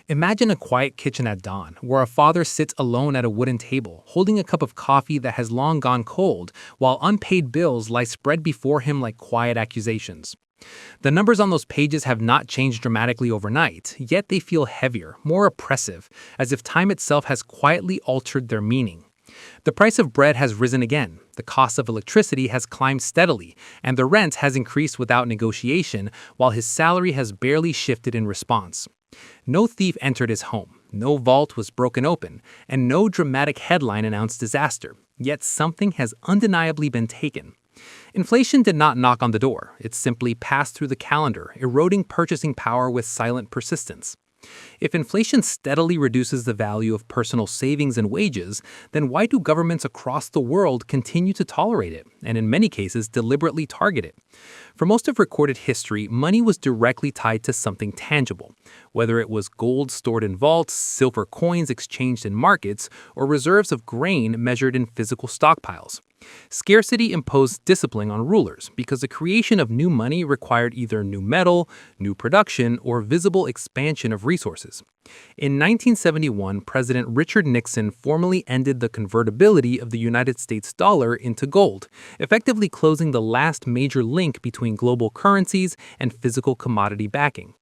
Imagine a quiet kitchen at dawn, where a father sits alone at a wooden table, holding a cup of coffee that has long gone cold, while unpaid bills lie spread before him like quiet accusations. The numbers on those pages have not changed dramatically overnight, yet they feel heavier, more oppressive, as if time itself has quietly altered their meaning. The price of bread has risen again, the cost of electricity has climbed steadily, and the rent has increased without negotiation, while his salary has barely shifted in response. No thief entered his home, no vault was broken open, and no dramatic headline announced disaster, yet something has undeniably been taken. Inflation did not knock on the door, it simply passed through the calendar, eroding purchasing power with silent persistence. If inflation steadily reduces the value of personal savings and wages, then why do governments across the world continue to tolerate it, and in many cases deliberately target it? For most of recorded history, money was directly tied to something tangible, whether it was gold stored in vaults, silver coins exchanged in markets, or reserves of grain measured in physical stockpiles. Scarcity imposed discipline on rulers because the creation of new money required either new metal, new production, or visible expansion of resources. In 1971, President Richard Nixon formally ended the convertibility of the United States dollar into gold, effectively closing the last major link between global currencies and physical commodity backing.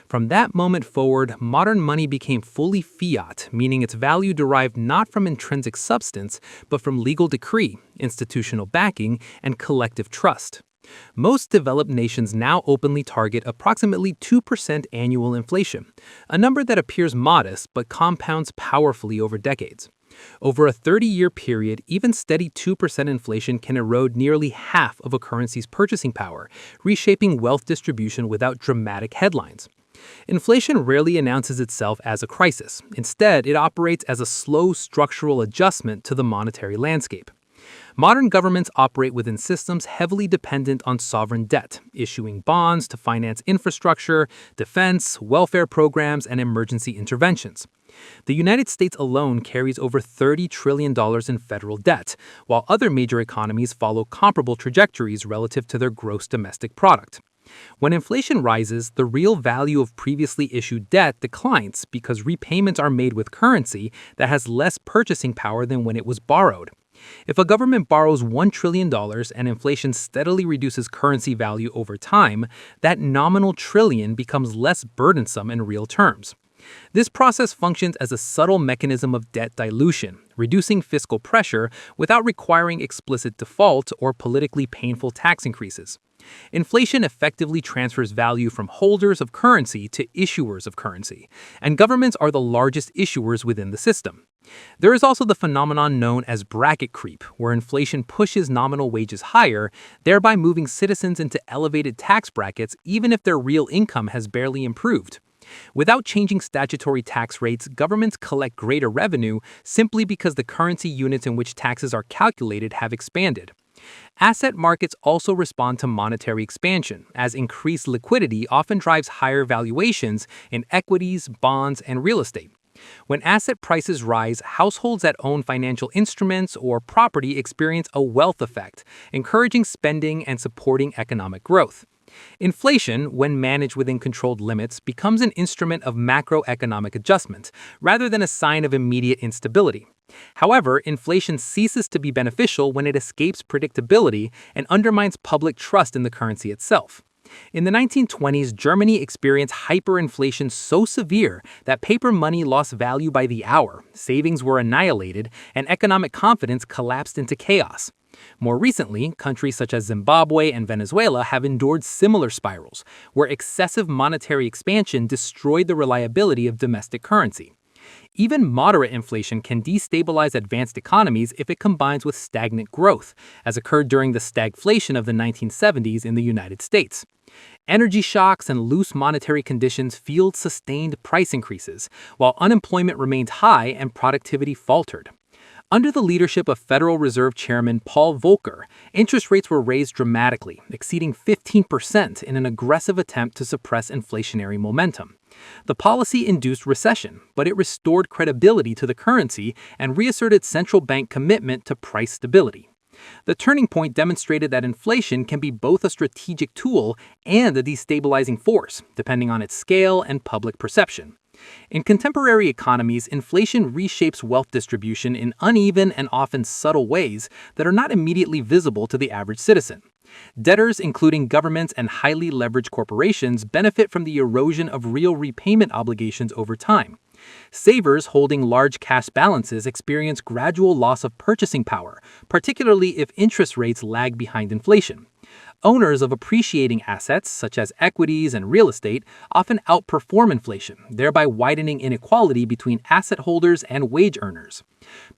From that moment forward, modern money became fully fiat, meaning its value derived not from intrinsic substance, but from legal decree, institutional backing, and collective trust. Most developed nations now openly target approximately 2% annual inflation, a number that appears modest but compounds powerfully over decades. Over a 30-year period, even steady 2% inflation can erode nearly half of a currency's purchasing power, reshaping wealth distribution without dramatic headlines. Inflation rarely announces itself as a crisis. Instead, it operates as a slow structural adjustment to the monetary landscape. Modern governments operate within systems heavily dependent on sovereign debt, issuing bonds to finance infrastructure, defense, welfare programs, and emergency interventions. The United States alone carries over $30 trillion in federal debt, while other major economies follow comparable trajectories relative to their gross domestic product. When inflation rises, the real value of previously issued debt declines because repayments are made with currency that has less purchasing power than when it was borrowed. If a government borrows $1 trillion and inflation steadily reduces currency value over time, that nominal trillion becomes less burdensome in real terms. This process functions as a subtle mechanism of debt dilution, reducing fiscal pressure without requiring explicit default or politically painful tax increases. Inflation effectively transfers value from holders of currency to issuers of currency, and governments are the largest issuers within the system. There is also the phenomenon known as bracket creep, where inflation pushes nominal wages higher, thereby moving citizens into elevated tax brackets even if their real income has barely improved. Without changing statutory tax rates, governments collect greater revenue simply because the currency units in which taxes are calculated have expanded. Asset markets also respond to monetary expansion, as increased liquidity often drives higher valuations in equities, bonds, and real estate. When asset prices rise, households that own financial instruments or property experience a wealth effect, encouraging spending and supporting economic growth. Inflation, when managed within controlled limits, becomes an instrument of macroeconomic adjustment, rather than a sign of immediate instability. However, inflation ceases to be beneficial when it escapes predictability and undermines public trust in the currency itself. In the 1920s, Germany experienced hyperinflation so severe that paper money lost value by the hour, savings were annihilated, and economic confidence collapsed into chaos. More recently, countries such as Zimbabwe and Venezuela have endured similar spirals, where excessive monetary expansion destroyed the reliability of domestic currency. Even moderate inflation can destabilize advanced economies if it combines with stagnant growth, as occurred during the stagflation of the 1970s in the United States. Energy shocks and loose monetary conditions fueled sustained price increases, while unemployment remained high and productivity faltered. Under the leadership of Federal Reserve Chairman Paul Volcker, interest rates were raised dramatically, exceeding 15% in an aggressive attempt to suppress inflationary momentum. The policy induced recession, but it restored credibility to the currency and reasserted central bank commitment to price stability. The turning point demonstrated that inflation can be both a strategic tool and a destabilizing force, depending on its scale and public perception. In contemporary economies, inflation reshapes wealth distribution in uneven and often subtle ways that are not immediately visible to the average citizen. Debtors, including governments and highly leveraged corporations, benefit from the erosion of real repayment obligations over time. Savers holding large cash balances experience gradual loss of purchasing power, particularly if interest rates lag behind inflation. Owners of appreciating assets, such as equities and real estate, often outperform inflation, thereby widening inequality between asset holders and wage earners.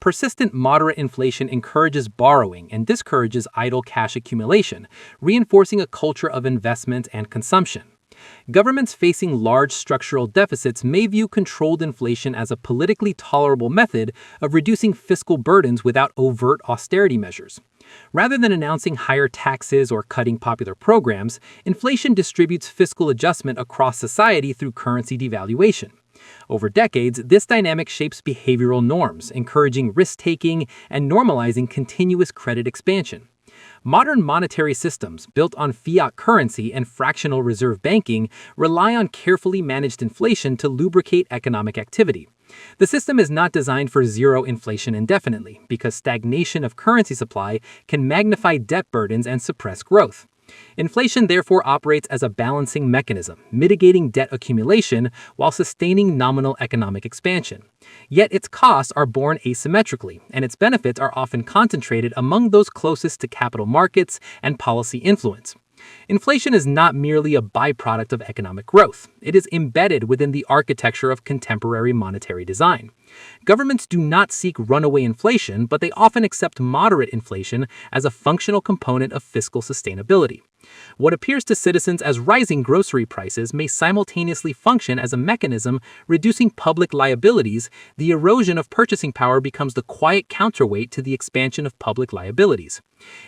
Persistent moderate inflation encourages borrowing and discourages idle cash accumulation, reinforcing a culture of investment and consumption. Governments facing large structural deficits may view controlled inflation as a politically tolerable method of reducing fiscal burdens without overt austerity measures. Rather than announcing higher taxes or cutting popular programs, inflation distributes fiscal adjustment across society through currency devaluation. Over decades, this dynamic shapes behavioral norms, encouraging risk-taking and normalizing continuous credit expansion. Modern monetary systems, built on fiat currency and fractional reserve banking, rely on carefully managed inflation to lubricate economic activity. The system is not designed for zero inflation indefinitely, because stagnation of currency supply can magnify debt burdens and suppress growth. Inflation therefore operates as a balancing mechanism, mitigating debt accumulation while sustaining nominal economic expansion. Yet its costs are borne asymmetrically, and its benefits are often concentrated among those closest to capital markets and policy influence. Inflation is not merely a byproduct of economic growth. It is embedded within the architecture of contemporary monetary design. Governments do not seek runaway inflation, but they often accept moderate inflation as a functional component of fiscal sustainability. What appears to citizens as rising grocery prices may simultaneously function as a mechanism reducing public liabilities. The erosion of purchasing power becomes the quiet counterweight to the expansion of public liabilities.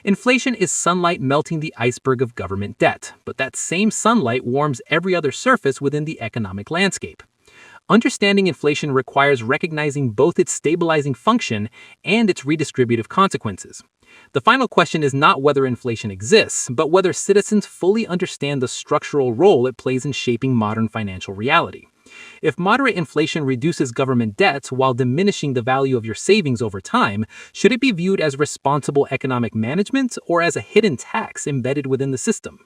Inflation is sunlight melting the iceberg of government debt, but that same sunlight warms every other surface within the economic landscape. Understanding inflation requires recognizing both its stabilizing function and its redistributive consequences. The final question is not whether inflation exists, but whether citizens fully understand the structural role it plays in shaping modern financial reality. If moderate inflation reduces government debts while diminishing the value of your savings over time, should it be viewed as responsible economic management or as a hidden tax embedded within the system?